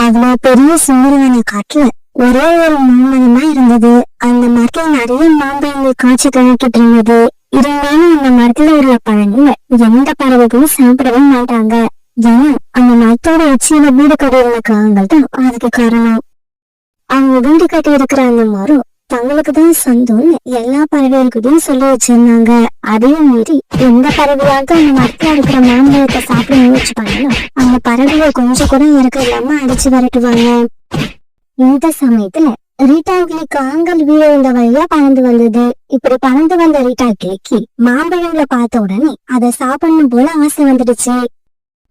அவ்வளவு பெரிய சுந்தரவன காட்டுல ஒரே ஒரு மாமரமா இருந்தது. அந்த மரத்துல நிறைய மாம்பழங்கள் காய்ச்சி கணக்கிட்டு இருந்தது. இருந்தாலும் அந்த மரத்துல உள்ள பழங்களை எந்த பறவைகளும் சாப்பிடவே மாட்டாங்க. ஏன்னா அந்த மரத்தோட உச்சியில வீடு கட்டியிருந்த காகங்கள் தான் அதுக்கு காரணம். அவங்க வீடு கட்டி இருக்கிற அந்த மரம் தங்களுக்குதான் சொந்தம்னு எல்லா பறவைகள்கிட்டையும் சொல்லி வச்சிருந்தாங்க. அதையும் மீறி எந்த பறவையாவது அந்த மரத்துல இருக்கிற மாம்பழத்தை சாப்பிட முயற்சி பண்ணலாம் அந்த பறவைகள் கொஞ்சம் கூட இறக்க இல்லாம அடிச்சு விரட்டுவாங்க. இந்த சமயத்துல ரீட்டா கிளி காங்கல் வீடு இருந்த வழியா பறந்து வந்தது. இப்படி பறந்து வந்த ரீட்டா கிளிக்கு மாம்பழங்களை பார்த்த உடனே அதை சாப்பிடணும் போல ஆசை வந்துடுச்சு.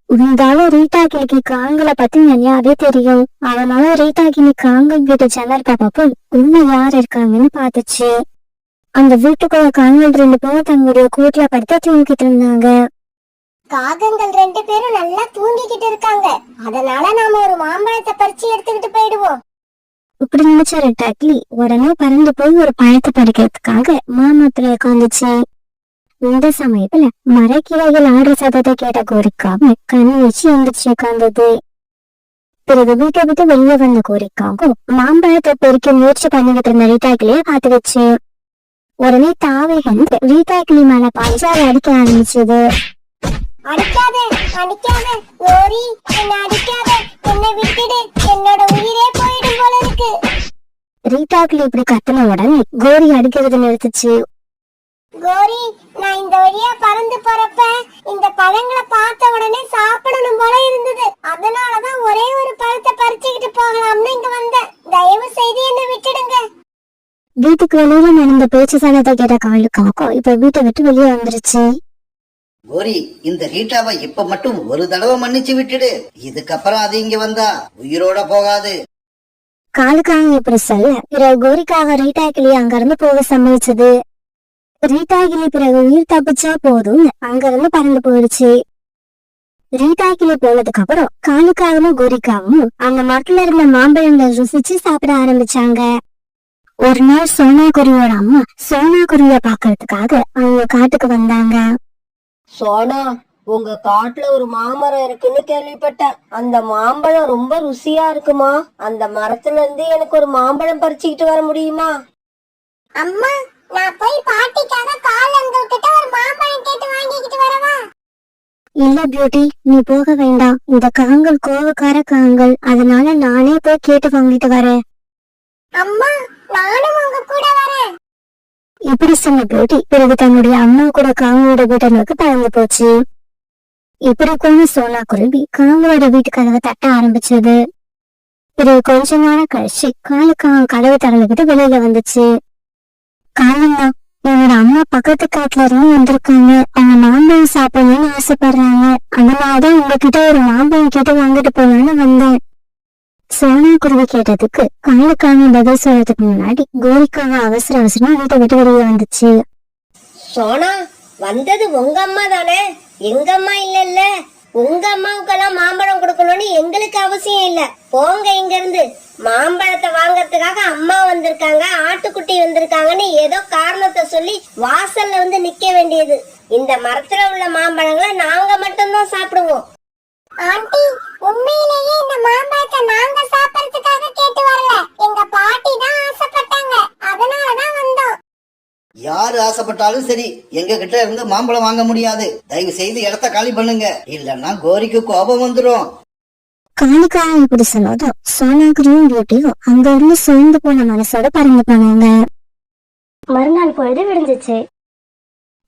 இருந்தாலும் ரீட்டா கிளிக்கு காங்கலை பத்தி நிறையாவே தெரியும். அதனால ரீட்டா கிளி காங்கல் வீட்டு ஜன்னல் பாப்பப்போ உள்ள யார் இருக்காங்கன்னு பாத்துச்சு. அந்த வீட்டுக்குள்ள காங்கல் 2 பேரும் தங்களுடைய கூட்டுல படுத்து தூங்கிட்டு இருந்தாங்க. காகங்கள் 2 பேரும் நல்லா தூங்கிக்கிட்டு இருக்காங்க. அதனால நாம ஒரு மாம்பழத்தை பறிச்சு எடுத்துக்கிட்டு போயிடுவோம். இப்படி நினைச்ச ரீட்டா கிளி உடனே பறந்து போய் ஒரு பழத்தை பறிக்கிறதுக்காக மாமரத்துல உட்காந்துச்சு. இந்த சமயத்துல மரக்கிளைகள் ஆடுற சத்தத்தை கேட்ட கோரிக்காவும் கண்ணு வச்சு எந்திரிச்சு உட்கார்ந்தது. பிறகு வீட்டை விட்டு வெளியே வந்த கோரிக்காவும் மாம்பழத்தை பெருக்க முயற்சி பண்ணிக்கிட்டு இருந்த ரீட்டா கிளிய காத்து வச்சு உடனே தாவைகள் ரீட்டா கிளி மேல பாய்ச்சி அதை அடிக்க ஆரம்பிச்சது. அடிக்காத அடிக்காத கோரி, என்ன அடிக்காத, என்ன விட்டுடு, என்னோட உயிரே போயிடும் போல இருக்கு. ரீட்டா கிளி இப்படி கத்துன உடனே கோரி அடிக்கிறது நிறுத்துச்சு. கோரி, நான் இந்த வழியா பறந்து போறப்ப இந்த பழங்களை பார்த்த உடனே சாப்பிடணும் போல இருந்தது. அதனாலதான் ஒரே ஒரு பழத்தை பறிச்சுக்கிட்டு போகலாம்னு இங்க வந்தேன். தயவு செய்து என்ன விட்டுடுங்க. வீட்டுக்கு வெளியில நடந்த பேச்சு சனத்தை கேட்ட காலுக்காக்கும் இப்ப வீட்டை விட்டு வெளியே வந்துருச்சு. கோரி, இந்த ரீட்டாவை இப்ப மட்டும் ஒரு தடவை மன்னிச்சு விட்டுடு. இதுக்கப்புறம் அது இங்க வந்தா உயிரோட போகாது. காலுக்காக இப்படி சொல்ல பிறகு கோரிக்காக ரீட்டா கிளி அங்க இருந்து போக சம்மதிச்சது. ரீட்டா கிளி பிறகு உயிர் தப்பிச்சா போதும் அங்க இருந்து பறந்து போயிடுச்சு. ரீட்டா கிளி போனதுக்கு அப்புறம் காலுக்காகவும் கோரிக்காவும் அந்த மரத்துல இருந்த மாம்பழங்களை ருசிச்சு சாப்பிட ஆரம்பிச்சாங்க. ஒரு நாள் சோனா குருவியோட அம்மா சோனா குருவிய பாக்குறதுக்காக அவங்க காட்டுக்கு வந்தாங்க. சோனா, உங்க காட்டுல ஒரு மாமரம் இருக்குன்னு கேள்விப்பட்டேன். அந்த மாம்பழம் ரொம்ப ருசியா இருக்குமா? அந்த மரத்துல இருந்து எனக்கு ஒரு மாம்பழம் பறிச்சுக்கிட்டு வர முடியுமா? அம்மா, நான் போய் பாட்டிக்காக கால் அங்கிள் கிட்ட ஒரு மாம்பழம் கேட்டு வாங்கிக்கிட்டு வரவா? இல்ல பியூட்டி, நீ போக வேண்டாம். இந்த காங்கல் கோவக்கார காங்கல், அதனால நானே போய் கேட்டு வாங்கிட்டு வரேன். அம்மா, நானும் உங்க கூட வரேன். இப்படி சொன்ன பியூட்டி பிறகு தன்னுடைய அம்மா கூட காங்களோட வீட்டை நோக்கி பறந்து போச்சு. இப்படி போன சோனா குருவி காங்களோட வீட்டு கதவை தட்ட ஆரம்பிச்சது. பிறகு கொஞ்ச நேரம் கழிச்சு காலுக்காக கதவை திறந்துகிட்டு வெளியில வந்துச்சு. காலம்தான், என்னோட அம்மா பக்கத்து காட்டுல இருந்து வந்திருக்காங்க. அவங்க மாம்பழம் சாப்பிடணும்னு ஆசைப்படுறாங்க. அதனாலதான் உங்ககிட்ட ஒரு மாம்பழம் கேட்டு வாங்கிட்டு போலான்னு வந்தேன். சோனா குருவி கேட்டதுக்கு காலுக்காக பதில் சொல்றதுக்கு முன்னாடி கோரிக்காக அவசர அவசரமா வீட்டை விட்டு வெளியே வந்துச்சு. சோனா, வந்தது உங்க அம்மா தானே? எங்க அம்மா இல்லல்ல. உங்க அம்மாவுக்கெல்லாம் மாம்பழம் கொடுக்கணும்னு எங்களுக்கு அவசியம் இல்ல. போங்க இங்க இருந்து. மாம்பழத்தை வாங்கறதுக்காக அம்மா வந்திருக்காங்க, ஆட்டுக்குட்டி வந்திருக்காங்கன்னு ஏதோ காரணத்தை சொல்லி வாசல்ல வந்து நிக்க வேண்டியது. இந்த மரத்துல உள்ள மாம்பழங்களை நாங்க மட்டும்தான் சாப்பிடுவோம். ஆண்டி, உண்மையிலேயே இந்த மாம்பழத்தை நாங்க சாப்பிடறதுக்காக கேட்டு வரல. எங்க பாட்டி தான் ஆசைப்பட்டாங்க. அதனாலதான் வந்தோம். யாரு ஆசைப்பட்டாலும் சரி, எங்க கிட்ட இருந்து மாம்பழம் வாங்க முடியாது. தயவு செய்து இடத்த காலி பண்ணுங்க, இல்லன்னா கோரிக்கு கோபம் வந்துடும். காலுக்காக இப்படி சொன்னதும் சோனா குருவியும் பியூட்டியும் அங்க இருந்து சோர்ந்து போன மனசோட பறந்து போனாங்க. மறுநாள் பொழுது விடிஞ்சிச்சு.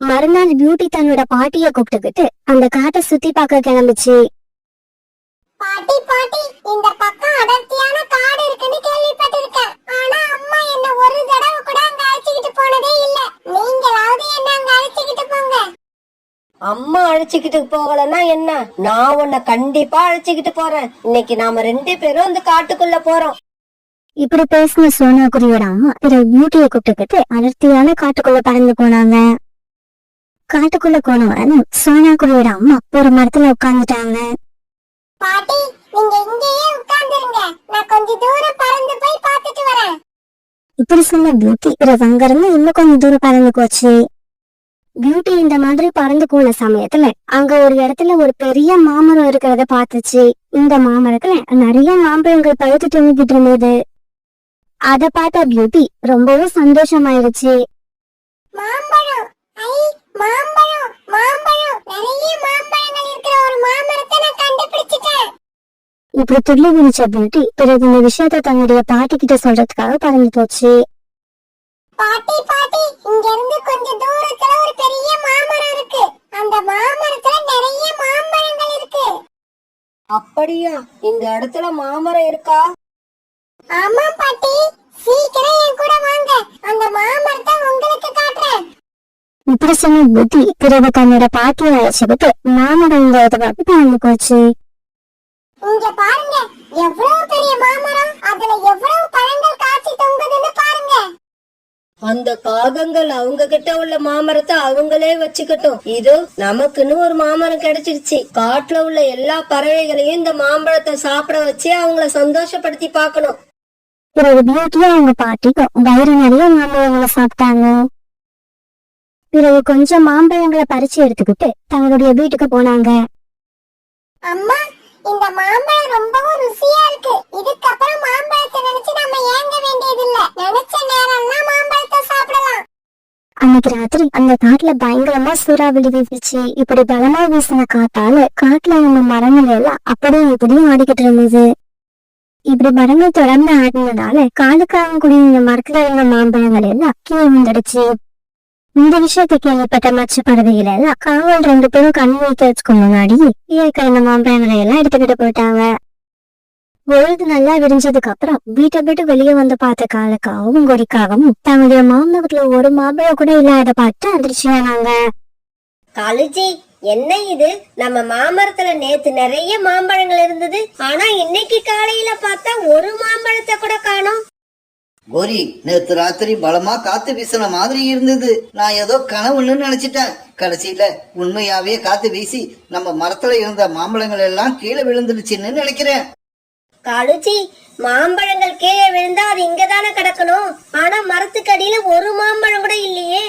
மறுநாள் பியூட்டி தன்னோட பாட்டிய கூப்பிட்டுக்கிட்டு அந்த காட்டை சுத்தி பார்க்க கிளம்பிச்சு. பாட்டி பாட்டி, இந்த பக்கம் அடர்த்தியான காடு இருக்குன்னு கேள்விப்பட்டிருக்கேன். ஆனா அம்மா என்ன ஒரு தடவை கூட அங்க அழைச்சிக்கிட்டு போனதே இல்ல. நீங்களாவது என்ன அங்க அழைச்சிக்கிட்டு போங்க. அம்மா அழைச்சுக்கிட்டு போகலன்னா என்ன? நான் உன்னை கண்டிப்பா அழைச்சுக்கிட்டு போறேன். இன்னைக்கு நாம 2 பேரும் அந்த காட்டுக்குள்ள போறோம். இப்படி பேசின சோனா குருவியோட அம்மா பிறகு பியூட்டியை கூப்பிட்டுக்கிட்டு அடர்த்தியான காட்டுக்குள்ள பறந்து போனாங்க. காட்டுக்குள்ள போன உடனே சோனா குருவியோட அம்மா ஒரு மரத்துல உட்கார்ந்துட்டாங்க. பாட்டி, நீங்க இங்கேயே உட்கார்ந்துருங்க. நான் கொஞ்சம் தூரம் பறந்து போய் பார்த்துட்டு வரேன். இப்படி சொன்ன பியூட்டி பிறகு அங்க இருந்து இன்னும் கொஞ்சம் தூரம் பறந்து போச்சு. பியூட்டி இந்த மாதிரி பறந்து போன சமயத்துல அங்க ஒரு இடத்துல ஒரு பெரிய மாமரம் இருக்கிறத பாத்துச்சு. இந்த மாமரத்துல நிறைய மாம்பழங்கள் பழுத்து தூங்கிட்டு இருந்தது. அத பார்த்த பியூட்டி ரொம்பவும் சந்தோஷமாயிருச்சு. மாம்பழம், ஐ மாம்பழம், மாம்பழம், நிறைய மாம்பழங்கள் இருக்கிற ஒரு மாமரத்தை நான் கண்டுபிடிச்சிட்டேன். இப்படி துள்ளி குதிச்ச பியூட்டி பிறகு இந்த விஷயத்த தன்னுடைய பாட்டி கிட்ட சொல்றதுக்காக பறந்து போச்சு. பாட்டி பாட்டி, இங்க இருந்து கொஞ்சம் தூரத்துல ஒரு பெரிய மாமரம் இருக்கு. அந்த மாமரத்துல நிறைய மாம்பழங்கள் இருக்கு. அப்படியா? இந்த இடத்துல மாமரம் இருக்கா? ஆமா பாட்டி, சீக்கிரம் என் கூட வாங்க, அந்த மாமரத்தை உங்களுக்கு காட்டுறேன். இப்படி சொன்ன புத்தி பிறகு தன்னோட பாட்டியை அழைச்சுக்கிட்டு மாமரம் இந்த இடத்துக்கு பறந்து போச்சு. இங்க பாருங்க, எவ்வளவு பெரிய மாமரம், அதுல எவ்வளவு பழங்கள் காய்ச்சி தொங்குதுன்னு பாருங்க. அந்த காகங்கள் அவங்க கிட்ட உள்ள மாமரத்தை அவங்களே வச்சுக்கட்டும். இது நமக்குன்னு ஒரு மாமரம் கிடைச்சிருச்சு. காட்டுல உள்ள எல்லா பறவைகளையும் இந்த மாம்பழத்தை சாப்பிட வச்சு அவங்கள சந்தோஷப்படுத்தி பார்க்கணும். பிறகு பியூட்டியும் அவங்க பாட்டிக்கும் வயிறு நிறைய மாம்பழங்களை சாப்பிட்டாங்க. பிறகு கொஞ்சம் மாம்பழங்களை பறிச்சு எடுத்துக்கிட்டு தங்களுடைய வீட்டுக்கு போனாங்க. அம்மா, இந்த மாம்பழம் ரொம்பவும் ருசியா இருக்கு. இதுக்கப்புறம் மாம்பழத்தை நினைச்சு நம்ம ஏங்க வேண்டியதில்லை. நினைச்ச நேரம்லாம் மாம்பழத்தை சாப்பிடலாம். அன்னைக்கு ராத்திரி அந்த காட்டுல பயங்கரமா சூறாவளி வீசிச்சு. இப்படி பலமா வீசின காத்தால காட்டுல இருந்த மரங்கள் எல்லாம் அப்படியும் இப்படியும் ஆடிக்கிட்டு இருந்தது. இப்படி மரங்கள் தொடர்ந்து ஆடினதால காலுக்காக கூடிய மரத்துல இருந்த மாம்பழங்கள் எல்லாம் கீழே விழுந்துடுச்சு. இந்த விஷயத்தை கேள்விப்பட்ட மற்ற பறவைகள் எல்லாம் காவல் 2 பேரும் கண் வைக்கிறதுக்கு முன்னாடி இயற்கை இந்த மாம்பழங்களை எல்லாம் எடுத்துக்கிட்டு போயிட்டாங்க. பொழுது நல்லா விரிஞ்சதுக்கு அப்புறம் வீட்டை விட்டு வெளியே வந்து பார்த்த காலுக்காகவும் கொடிக்காகவும் தங்களுடைய மாம்பழத்துல ஒரு மாம்பழம் கூட இல்லாத பார்த்து அதிர்ச்சியானாங்க. காலுஜி, என்ன இது? நம்ம மாமரத்துல நேத்து நிறைய மாம்பழங்கள் இருந்தது, ஆனா இன்னைக்கு காலையில பார்த்தா ஒரு மாம்பழத்தை கூட காணோம். கோரி, நேத்து ராத்திரி பலமா காத்து வீசின மாதிரி இருந்தது. நான் ஏதோ கனவுன்னு நினைச்சிட்டேன். கடைசியில உண்மையாவே காத்து வீசி நம்ம மரத்துல இருந்த மாம்பழங்கள் எல்லாம் கீழே விழுந்துடுச்சுன்னு நினைக்கிறேன். காலுஜி, மாம்பழங்கள் கீழே விழுந்தா அது இங்கதானே கிடக்கணும், ஆனா மரத்துக்கு அடியில ஒரு மாம்பழம் கூட இல்லையே.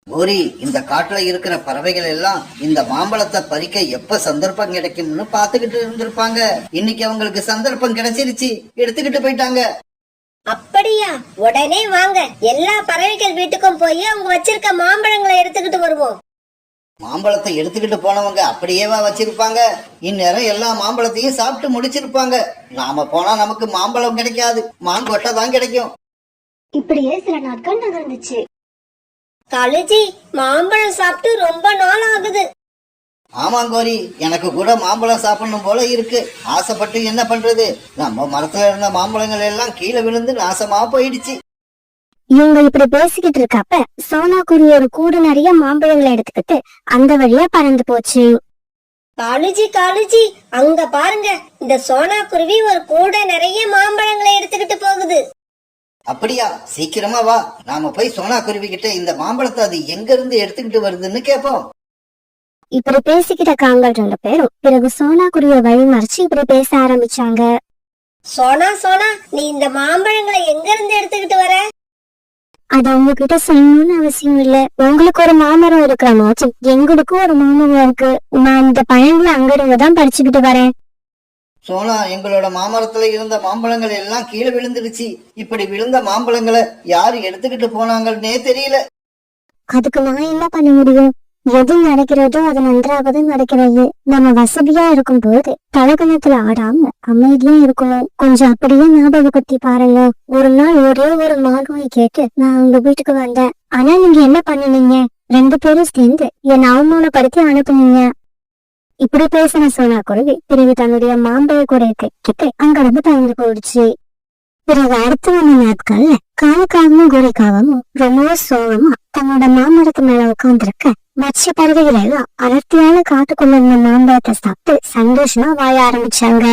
கோரி, இந்த காட்டுல இருக்கிற பறவைகள் எல்லாம் இந்த மாம்பழத்தை பறிக்க எப்ப சந்தர்ப்பம் கிடைக்கும்னு பாத்துக்கிட்டு இருந்திருப்பாங்க. இன்னைக்கு அவங்களுக்கு சந்தர்ப்பம் கிடைச்சிருச்சு, எடுத்துக்கிட்டு போயிட்டாங்க. அப்படியா? உடனே வாங்க, எல்லா பறவைகள் வீட்டுக்கும் போய் அவங்க வச்சிருக்க மாம்பழங்களை எடுத்துக்கிட்டு வருவோம். மாம்பழத்தை எடுத்துக்கிட்டு போனவங்க அப்படியேவா வச்சிருப்பாங்க? இந்நேரம் எல்லா மாம்பழத்தையும் சாப்பிட்டு முடிச்சிருப்பாங்க. நாம போனா நமக்கு மாம்பழம் கிடைக்காது, மாங்கொட்டை தான் கிடைக்கும். இப்படியே சில நாட்கள் நகர்ந்துச்சு. காலுஜி, மாம்பழம் சாப்பிட்டு ரொம்ப நாள் ஆகுது. ஆமா கோரி, எனக்கு கூட மாம்பழம் சாப்பிடணும் போல இருக்கு. ஆசைப்பட்டு என்ன பண்றது? நம்ம மரத்துல இருந்த மாம்பழங்கள் எல்லாம் கீழே விழுந்து நாசமா போயிடுச்சு. இவங்க இப்படி பேசிக்கிட்டு இருக்கப்ப சோனா குருவி ஒரு கூடு நிறைய மாம்பழங்களை எடுத்துக்கிட்டு அந்த வழியா பறந்து போச்சு. காலுஜி காலுஜி, அங்க பாருங்க, இந்த சோனா குருவி ஒரு கூட நிறைய மாம்பழங்களை எடுத்துக்கிட்டு போகுது. அப்படியா? சீக்கிரமா வா, நாம போய் சோனா குருவி கிட்ட இந்த மாம்பழத்தை அது எங்க இருந்து எடுத்துக்கிட்டு வருதுன்னு கேட்போம். இப்படி பேசிக்கிட்ட காங்கள் 2 பேரும் பிறகு சோனா குருவிய வழி மறைச்சு இப்படி பேச ஆரம்பிச்சாங்க. சோனா சோனா, நீ இந்த மாம்பழங்களை எங்க இருந்து எடுத்துக்கிட்டு வர? அது உங்ககிட்ட சொல்லணும்னு அவசியம் இல்ல. உங்களுக்கு ஒரு மாமரம் இருக்கிற மாதிரி எங்களுக்கும் ஒரு மாமரம் இருக்கு. நான் இந்த பழங்களை அங்கிருந்துதான் பறிச்சுக்கிட்டு வரேன். சோனா, எங்களோட மாமரத்துல இருந்த மாம்பழங்கள் எல்லாம் கீழே விழுந்துடுச்சு. இப்படி விழுந்த மாம்பழங்களை யாரு எடுத்துக்கிட்டு போனாங்கன்னே தெரியல. அதுக்கு நான் என்ன பண்ண முடியும்? எது நடக்கிறதோ அது நன்றாகதான் நடக்கிறது. நம்ம வசதியா இருக்கும் போது தலகணத்துல ஆடாம அமைதியா இருக்கணும். கொஞ்சம் அப்படியே ஞாபகப்படுத்தி பாருங்க. ஒரு நாள் ஒரே ஒரு மார்கோயை கேட்டு நான் உங்க வீட்டுக்கு வந்தேன். ஆனா நீங்க என்ன பண்ணுனீங்க? 2 பேரும் சேர்ந்து என்னை அவமானப்படுத்தி அனுப்புனீங்க. இப்படி பேசின சோனா குருவி பிறகு தன்னுடைய மாம்பழ கூடைய கிட்ட அங்கிருந்து பறந்து போயிடுச்சு. பிறகு அடுத்து வந்த நாட்கள்ல காலுக்காகவும் கோரிக்காகவும் ரொம்ப சோகமா தன்னோட மாமரத்து மேல உட்கார்ந்துருக்க மற்ற பறவைகள் எல்லாம் அடர்த்தியான காட்டுக்குள்ள இருந்த மாம்பழத்தை சாப்பிட்டு சந்தோஷமா வாழ ஆரம்பிச்சாங்க.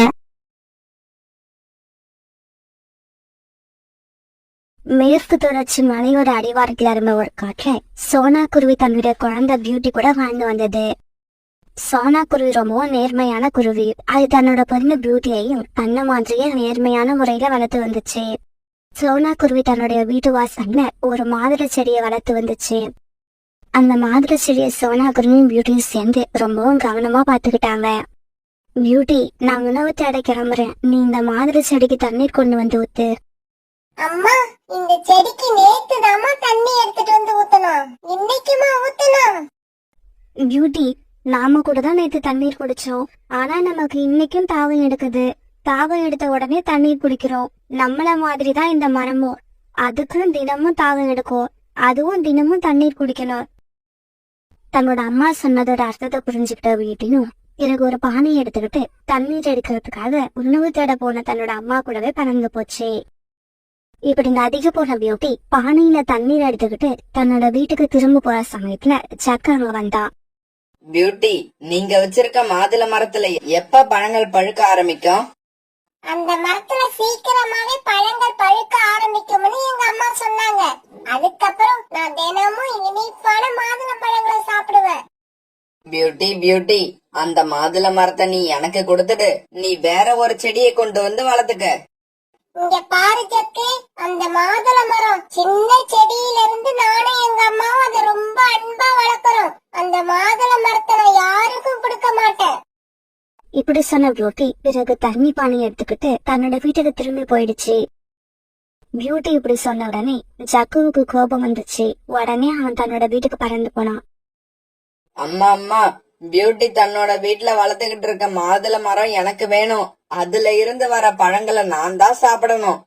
மேற்கு தொடர்ச்சி மலையோட அடிவாரத்துல இருந்த ஒரு காட்டுல சோனா குருவி தன்னுடைய குழந்தை பியூட்டி கூட வாழ்ந்து வந்தது. சோனா குருவி ரொம்பவும் நேர்மையான குருவி. அது தன்னோட பொண்ணு பியூட்டியையும் தன்ன மாதிரியே நேர்மையான முறையில வளர்த்து வந்துச்சு. சோனா குருவி தன்னுடைய வீட்டு வாசல்ல ஒரு மாதுளை செடியை வளர்த்து வந்துச்சு. அந்த மாதுளை செடியை சோனா குருவியும் பியூட்டியும் சேர்ந்து ரொம்பவும் கவனமா பாத்துக்கிட்டாங்க. பியூட்டி, நான் உணவு தேட கிளம்புறேன். நீ இந்த மாதிரி செடிக்கு தண்ணீர் கொண்டு வந்து ஊத்து. அம்மா, இந்த செடிக்கு நேத்து தாமா தண்ணி எடுத்துட்டு வந்து ஊத்தணும், இன்னைக்குமா ஊத்தணும்? பியூட்டி, நாம கூட தான் நேத்து தண்ணீர் குடிச்சோம். ஆனா நமக்கு இன்னைக்கும் தாகம் எடுக்குது. தாகம் எடுத்த உடனே தண்ணீர் குடிக்கிறோம். நம்மள மாதிரி தான் இந்த மரமும். அதுக்கும் தினமும் தாகம் எடுக்கும். அதுவும் தினமும் தண்ணீர் குடிக்கணும். தன்னோட அம்மா சொன்னதோட அர்த்தத்தை புரிஞ்சுக்கிட்ட பியூட்டியும் பிறகு ஒரு பானையை எடுத்துக்கிட்டு தண்ணீர் எடுக்கிறதுக்காக உணவு தேட போன தன்னோட அம்மா கூடவே பறந்து போச்சு. இப்படி நதிக்கு போன பியூட்டி பானையில தண்ணீர் எடுத்துக்கிட்டு தன்னோட வீட்டுக்கு திரும்ப போற சமயத்துல ஜக்கு அங்க வந்தா. பியூட்டி, நீங்க வச்சிருக்க மாதுளை மரத்துல எப்ப பழங்கள் பழுக்க ஆரம்பிக்கும்? அந்த மரத்துல சீக்கிரமாவே பழங்கள் பழுக்க ஆரம்பிக்கும்னு எங்க அம்மா சொன்னாங்க. அதுக்கப்புறம் நான் தினமும் இனிப்பான மாதுளை பழங்களை சாப்பிடுவேன். பியூட்டி, அந்த மாதுளை மரத்தை நீ எனக்கு கொடுத்துட்டு நீ வேற ஒரு செடியை கொண்டு வந்து வளர்த்துக்க. இங்க பாரு ஜக்கு, அந்த மாதுளை மரம் சின்ன செடியில இருந்து நானும் எங்க அம்மாவும் அதை ரொம்ப அன்பா வளர்க்கறோம். அந்த மாதுளை மரத்தை நான் யாருக்கும் கொடுக்க மாட்டேன். இப்படி சொன்ன பியூட்டி பிறகு தண்ணி பானையை எடுத்துக்கிட்டு தன்னோட வீட்டுக்கு திரும்பி போயிடுச்சு. பியூட்டி இப்படி சொன்ன உடனே ஜக்குவுக்கு கோபம் வந்துச்சு. உடனே அவன் தன்னோட வீட்டுக்கு பறந்து போனான். அம்மா, பியூட்டி தன்னோட வீட்டுல வளர்த்துக்கிட்டு இருக்க மாதுளை மரம் எனக்கு வேணும். அதுல இருந்து வர பழங்களை நான் தான் சாப்பிடணும்.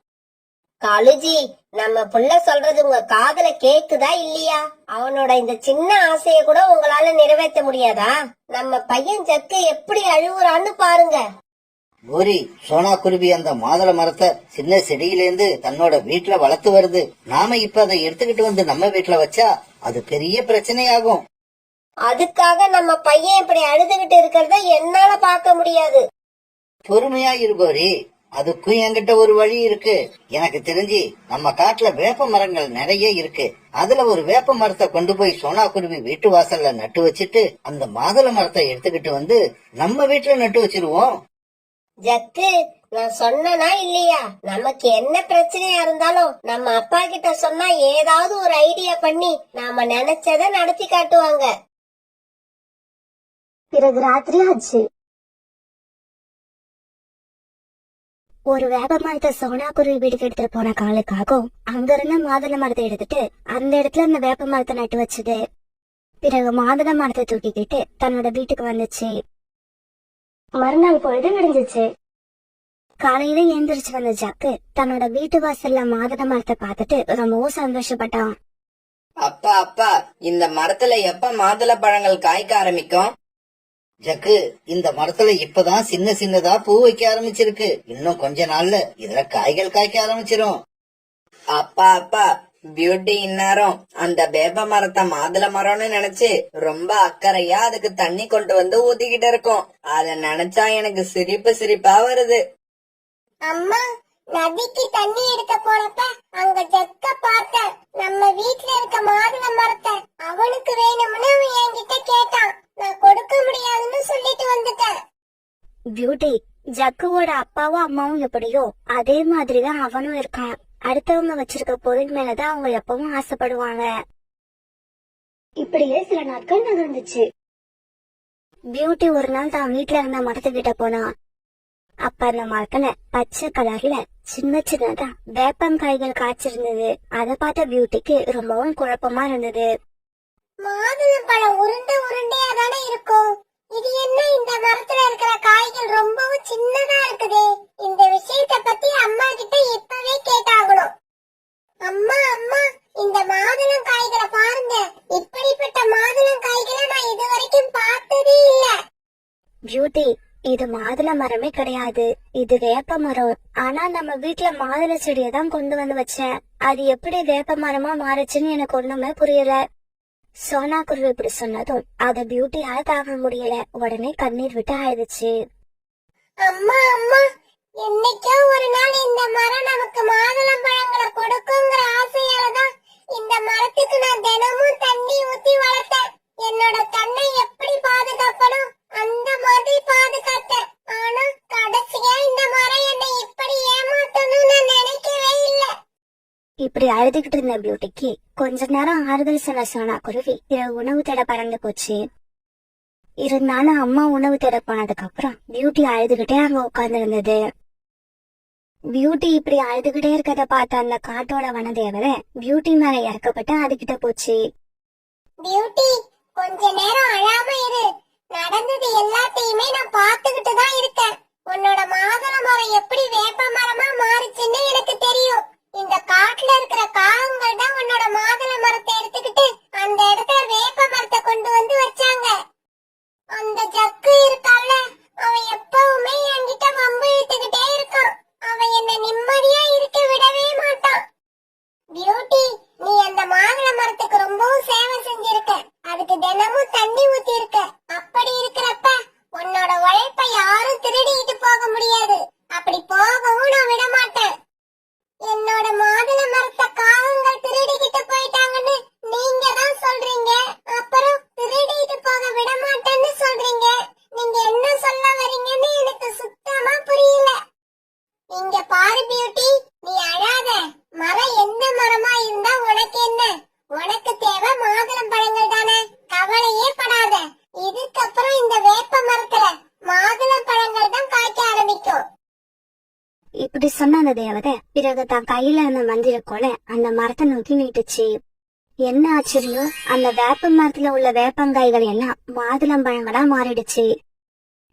காலுஜி, நம்ம புள்ள சொல்றது உங்க காதுல கேக்குதா இல்லையா? அவனோட இந்த சின்ன ஆசைய கூட உங்களால நிறைவேற்ற முடியாதா? நம்ம பையன் ஜக்கு எப்படி அழுவுறான்னு பாருங்க. கோரி, சோனா குருவி அந்த மாதுளை மரத்தை சின்ன செடியிலேருந்து தன்னோட வீட்டுல வளர்த்து வருது. நாம இப்ப அதை எடுத்துக்கிட்டு வந்து நம்ம வீட்டுல வச்சா அது பெரிய பிரச்சனையாகும். அதுக்காக நம்ம பையன் இப்படி அழுதுகிட்டு இருக்கிறத என்னால பார்க்க முடியாது. பொறுமையா இரு கோரி, அதுக்கும் என்கிட்ட ஒரு வழி இருக்கு. எனக்கு தெரிஞ்சு நம்ம காட்டுல வேப்ப மரங்கள் நிறைய இருக்கு. அதுல ஒரு வேப்ப மரத்தை கொண்டு போய் சோனா குருவி வீட்டு வாசல்ல நட்டு வச்சுட்டு அந்த மாதுளை மரத்தை எடுத்துக்கிட்டு வந்து நம்ம வீட்டுல நட்டு வச்சிருவோம். ஜக்கு, நான் சொன்னனா இல்லையா? நமக்கு என்ன பிரச்சனையா இருந்தாலும் நம்ம அப்பா கிட்ட சொன்னா ஏதாவது ஒரு ஐடியா பண்ணி நாம நினைச்சத நடத்தி காட்டுவாங்க. பிறகு ராத்திரி ஆச்சு. ஒரு வேப்ப மரத்தை சோனா குருவி வீட்டுக்கு எடுத்துட்டு போன காலுக்காகவும் அங்க இருந்த மாதுளை மரத்தை எடுத்துட்டு அந்த இடத்துல அந்த வேப்ப மரத்தை நட்டு வச்சுது. பிறகு மாதுளை மரத்தை தூக்கிக்கிட்டு தன்னோட வீட்டுக்கு வந்துச்சு. மறுநாள் பொழுது விடிஞ்சிச்சு. காலையில எழுந்திரிச்சு வந்த ஜக்கு தன்னோட வீட்டு வாசல்ல மாதுளை மரத்தை பார்த்துட்டு ரொம்பவும் சந்தோஷப்பட்டான். அப்பா, இந்த மரத்துல எப்ப மாதுளை பழங்கள் காய்க்க ஆரம்பிக்கும்? ஜக்கு, இந்த மரத்துல இப்பதான் சின்ன சின்னதா பூ வைக்க ஆரம்பிச்சிருக்கு. இன்னும் கொஞ்ச நாள்ல இதுல காய்கள் காய்க்க ஆரம்பிச்சிரும். அப்பா, பியூட்டி இந்நேரம் அந்த வேப்ப மரத்தை மாதுளை மரம்னு நினைச்சு ரொம்ப அக்கறையா அதுக்கு தண்ணி கொண்டு வந்து ஊத்திக்கிட்டு இருக்கோம். அத நினைச்சா எனக்கு சிரிப்பா வருது. அம்மா, நதிக்கு தண்ணி எடுக்க போனப்ப அங்க ஜக்க பார்த்தேன். நம்ம வீட்டுல இருக்க மாதுளை மரத்தை அவனுக்கு வேணும்னு அவன் என்கிட்ட கேட்டான். நான் கொடுக்க முடியாதுன்னு சொல்லிட்டு வந்துட்டேன். பியூட்டி, ஜக்குவோட அப்பாவும் அம்மாவும் எப்படியோ அதே மாதிரிதான் அவனும் இருக்கான். அடுத்தவங்க வச்சிருக்க பொருள் மேலதான் அவங்க எப்பவும் ஆசைப்படுவாங்க. இப்படியே சில நாட்கள் நகர்ந்துச்சு. பியூட்டி ஒரு நாள் தான் வீட்டுல இருந்த மரத்துக்கிட்ட போனா. அப்ப அந்த மரத்துல பச்சை கலர்ல சின்ன சின்னதா வேப்பங்காய்கள் காய்ச்சிருந்தது. அதை பார்த்த பியூட்டிக்கு ரொம்பவும் குழப்பமா இருந்தது. மாதுளை பழம் உருண்டையா தானே இருக்கும். இது என்ன இந்த மரத்துல இருக்கிற காய்கள் ரொம்பவும் சின்னதா இருக்குதே. இந்த விஷயத்த பத்தி அம்மா கிட்ட இப்பவே கேட்டாகணும். அம்மா, இந்த மாதுளம் காய்களை பாருங்க. இப்படிப்பட்ட மாதுளம் காய்களை நான் இது வரைக்கும் பார்த்ததே இல்ல. பியூட்டி, இது மாதுளை மரமே கிடையாது. இது வேப்ப மரம். ஆனா நம்ம வீட்டுல மாதுளை செடியை தான் கொண்டு வந்து வச்சேன். அது எப்படி வேப்ப மரமா மாறுச்சுன்னு எனக்கு ஒண்ணுமே புரியல. சோனா குருவி இப்படி சொன்னதும் அத பியூட்டியால தாங்க முடியல. உடனே கண்ணீர் விட்டு ஆயிடுச்சு. அம்மா, என்னைக்கோ ஒரு நாள் இந்த மரம் நமக்கு மாதுளம் பழங்களை கொடுக்குங்கிற ஆசையாலதான் இந்த மரத்துக்கு நான் தினமும் தண்ணி ஊத்தி வளர்த்தேன். என்னோட கண்ணை எப்படி பாதுகாக்கணும் அந்த மாதிரி பாதுகாத்தேன். ஆனா கடைசியா இந்த மரம் என்னை இப்படி ஏமாத்தணும்னு நான் நினைக்கவே இல்லை. இப்படி அழுதுகிட்டு இருந்த பியூட்டிக்கு கொஞ்ச நேரம் ஆறுதல் சொன்ன சோனா குருவி பிறகு உணவு தேட பறந்து போச்சு. இருந்தாலும் அம்மா உணவு தேட போனதுக்கு அப்புறம் பியூட்டி அழுதுகிட்டே அங்க உட்கார்ந்து இருந்தது. பியூட்டி இப்படி அழுதுகிட்டே இருக்கத பார்த்த அந்த காட்டோட வனதேவரை பியூட்டி மேல இறக்கப்பட்டு அதுகிட்ட போச்சு. பியூட்டி, கொஞ்ச நேரம் அழாம இரு. நடந்தது எல்லாத்தையுமே நான் பாத்துக்கிட்டு தான் இருக்கேன். உன்னோட மாதுளை மரம் எப்படி வேப்ப மரமா மாறுச்சுன்னு எனக்கு தெரியும். இந்த காட்டுல இருக்கிற காகங்கள் தான் உன்னோட மாதுளை மரத்தை எடுத்துக்கிட்டு அந்த இடத்துல வேப்ப மரத்தை கொண்டு வந்து வச்சாங்க. அந்த ஜக்கு இருக்கால, அவன் எப்பவுமே என்கிட்ட வம்பு இழுத்துக்கிட்டே இருக்கான். அவன் என்ன நிம்மதியா இருக்க விடவே மாட்டான். பியூட்டி, நீ அந்த மாதுளை மரத்துக்கு ரொம்பவும் சேவை செஞ்சிருக்க. அதுக்கு தினமும் தண்ணி ஊத்தி இருக்க. அப்படி இருக்கிறப்ப உன்னோட உழைப்பை யாரும் திருடிட்டு போக முடியாது. அப்படி போகவும் நான் விட மாட்டேன். என்னோட மாதுளை மரத்தை காகங்கள் திருடிக்கிட்டு போயிட்டாங்கன்னு நீங்க தான் சொல்றீங்க. அப்புறம் திருடிட்டு போக விட மாட்டேன்னு சொல்றீங்க. நீங்க என்ன சொல்ல வரீங்கன்னு எனக்கு சுத்தமா புரியல. இங்க பாரு பியூட்டி, நீ அழாத. மரம் எந்த மரமா இருந்தா உனக்கு என்ன? உனக்கு தேவை மாதுளம் பழங்கள் தானே. கவலையே படாத. இதுக்கப்புறம் இந்த வேப்ப மரத்துல மாதுளம் பழங்கள் தான் காய்க்க ஆரம்பிக்கும். இப்படி சொன்ன அந்த தேவதை பிறகு தான் கையில இருந்த மந்திர கோலை அந்த மரத்தை நோக்கி நீட்டுச்சு. என்ன ஆச்சரியம், அந்த வேப்ப மரத்துல உள்ள வேப்பங்காய்கள் எல்லாம் மாதுளம் பழங்களா மாறிடுச்சு.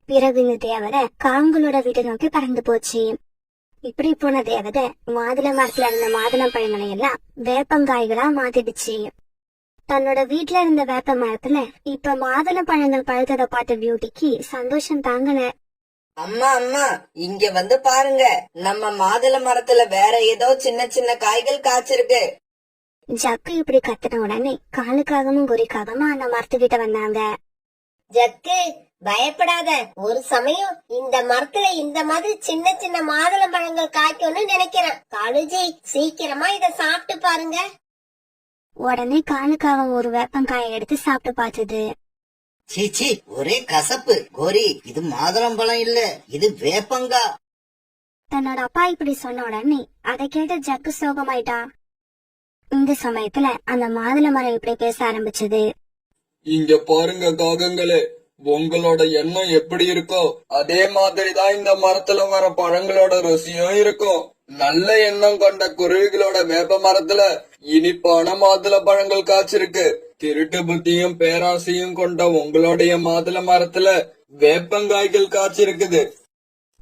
பிறகு இந்த தேவதை காங்களோட வீட்டை நோக்கி பறந்து போச்சு. இப்படி போன தேவதை மாதுளை மரத்துல இருந்த மாதுளம் பழங்களை எல்லாம் வேப்பங்காய்களா மாத்திடுச்சு. தன்னோட வீட்டுல இருந்த வேப்ப மரத்துல இப்ப மாதுளை பழங்கள் பழுத்ததை பார்த்த பியூட்டிக்கு சந்தோஷம் தாங்கல. அம்மா அம்மா, இங்க வந்து பாருங்க. நம்ம மாதுளை மரத்துல வேற ஏதோ சின்ன சின்ன காய்கள் காய்ச்சிருக்கு. ஜக்கு இப்படி கத்துன உடனே காலுக்காகவும் குறிக்காகவும் அந்த மரத்துக்கிட்ட வந்தாங்க. ஜக்கு, பயப்படாத. ஒரு சமயம் இந்த மரத்துல இந்த மாதிரி சின்ன சின்ன மாதுளம் பழங்கள் காய்க்கும்னு நினைக்கிறேன். காலுஜி, சீக்கிரமா இத சாப்பிட்டு பாருங்க. உடனே காலுக்காகவும் ஒரு வேப்பங்காயை எடுத்து சாப்பிட்டு பார்த்தது. சீச்சி, ஒரே கசப்பு. கோரி, இது மாதுளம் பழம் இல்ல, இது வேப்பங்கா. தன்னோட அப்பா இப்படி சொன்ன உடனே அதை கேட்ட ஜக்கு சோகமாயிட்டா. இந்த சமயத்துல அந்த மாதுளை மரம் இப்படி பேச ஆரம்பிச்சது. இங்க பாருங்க காகங்களே, உங்களோட எண்ணம் எப்படி இருக்கோ அதே மாதிரிதான் இந்த மரத்துல வர பழங்களோட ருசியும் இருக்கும். நல்ல எண்ணம் கொண்ட குருவிகளோட வேப்ப மரத்துல இனிப்பான மாதுளை பழங்கள் காய்ச்சிருக்கு. திருட்டு புத்தியும் பேராசையும் கொண்ட உங்களுடைய மாதுளை மரத்துல வேப்பங்காய்கள் காய்ச்சிருக்குது.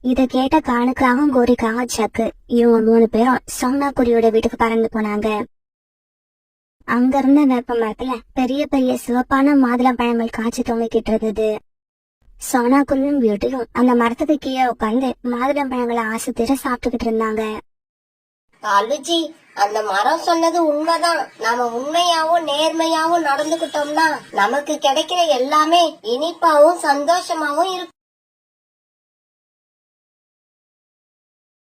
இத கேட்ட காலுக்காகவும் கோரிக்காகவும் ஜக்கு இவங்க 3 பேரும் சோனா குருவியோட வீட்டுக்கு பறந்து போனாங்க. அங்க இருந்த வேப்ப மரத்துல பெரிய பெரிய சிவப்பான மாதுளம் பழங்கள் காய்ச்சி தொங்கிக்கிட்டு இருந்தது. சோனா குருவியும் பியூட்டியும் அந்த மரத்துக்கு கீழே உட்கார்ந்து மாதுளம் பழங்களை ஆசை தீர சாப்பிட்டுக்கிட்டு இருந்தாங்க. காலுஜி, அந்த மரம் சொன்னது உண்மைதான். நாம உண்மையாவும் நேர்மையாவும் நடந்துகிட்டோம்னா நமக்கு கிடைக்கிற எல்லாமே இனிப்பாவும் சந்தோஷமாவும் இருக்கும்.